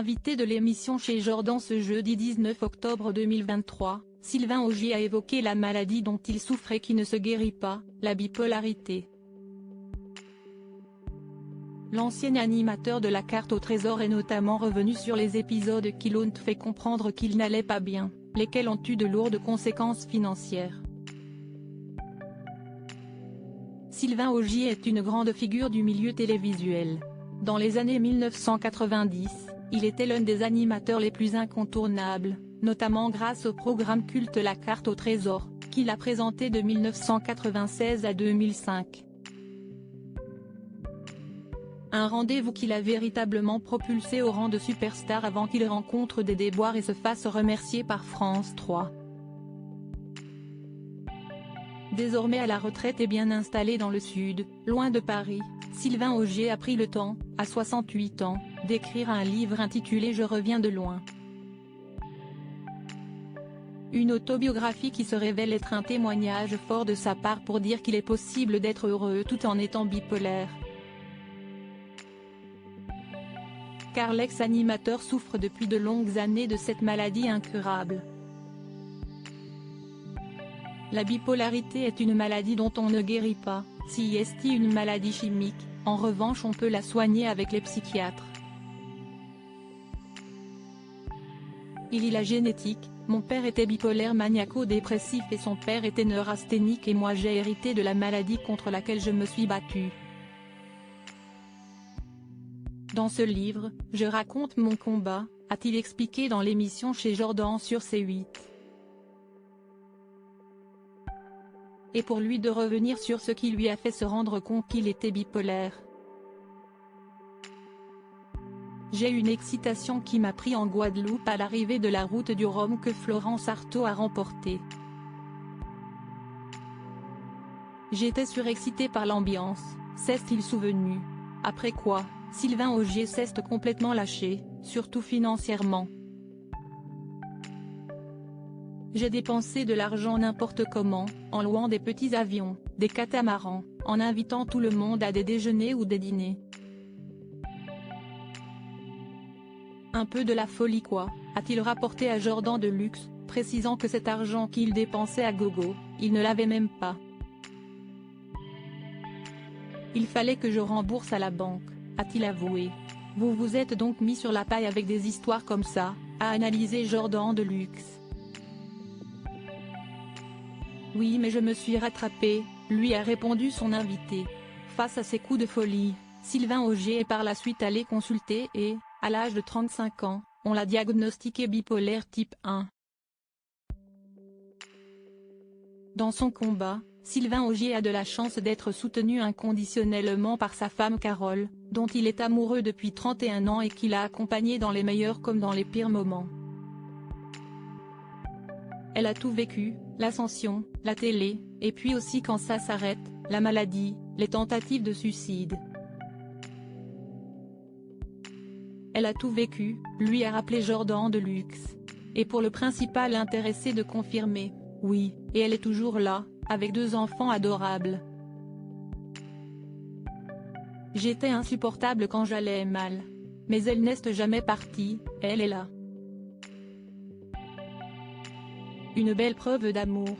Invité de l'émission chez Jordan ce jeudi 19 octobre 2023, Sylvain Augier a évoqué la maladie dont il souffre et qui ne se guérit pas, la bipolarité. L'ancien animateur de la carte au trésor est notamment revenu sur les épisodes qui l'ont fait comprendre qu'il n'allait pas bien, lesquels ont eu de lourdes conséquences financières. Sylvain Augier est une grande figure du milieu télévisuel. Dans les années 1990, il était l'un des animateurs les plus incontournables, notamment grâce au programme culte La Carte au Trésor, qu'il a présenté de 1996 à 2005. Un rendez-vous qu'il a véritablement propulsé au rang de superstar avant qu'il rencontre des déboires et se fasse remercier par France 3. Désormais à la retraite et bien installé dans le sud, loin de Paris, Sylvain Augier a pris le temps, à 68 ans, d'écrire un livre intitulé « Je reviens de loin ». Une autobiographie qui se révèle être un témoignage fort de sa part pour dire qu'il est possible d'être heureux tout en étant bipolaire. Car l'ex-animateur souffre depuis de longues années de cette maladie incurable. La bipolarité est une maladie dont on ne guérit pas, si est une maladie chimique, en revanche on peut la soigner avec les psychiatres. Il y la génétique, mon père était bipolaire maniaco-dépressif et son père était neurasthénique et moi j'ai hérité de la maladie contre laquelle je me suis battu. Dans ce livre, je raconte mon combat, a-t-il expliqué dans l'émission chez Jordan sur C8. Et pour lui de revenir sur ce qui lui a fait se rendre compte qu'il était bipolaire. J'ai une excitation qui m'a pris en Guadeloupe à l'arrivée de la route du Rhum que Florence Artaud a remportée. J'étais surexcité par l'ambiance, s'est-il souvenu. Après quoi, Sylvain Augier s'est complètement lâché, surtout financièrement. J'ai dépensé de l'argent n'importe comment, en louant des petits avions, des catamarans, en invitant tout le monde à des déjeuners ou des dîners. Un peu de la folie quoi, a-t-il rapporté à Jordan de Luxe, précisant que cet argent qu'il dépensait à gogo, il ne l'avait même pas. Il fallait que je rembourse à la banque, a-t-il avoué. Vous vous êtes donc mis sur la paille avec des histoires comme ça, a analysé Jordan de Luxe. Oui mais je me suis rattrapé, lui a répondu son invité. Face à ces coups de folie, Sylvain Augier est par la suite allé consulter et, à l'âge de 35 ans, on l'a diagnostiqué bipolaire type 1. Dans son combat, Sylvain Augier a de la chance d'être soutenu inconditionnellement par sa femme Carole, dont il est amoureux depuis 31 ans et qui l'a accompagné dans les meilleurs comme dans les pires moments. Elle a tout vécu, l'ascension, la télé, et puis aussi quand ça s'arrête, la maladie, les tentatives de suicide. Elle a tout vécu, lui a rappelé Jordan de Luxe. Et pour le principal intéressé de confirmer, oui, et elle est toujours là, avec 2 enfants adorables. J'étais insupportable quand j'allais mal. Mais elle n'est jamais partie, elle est là. Une belle preuve d'amour.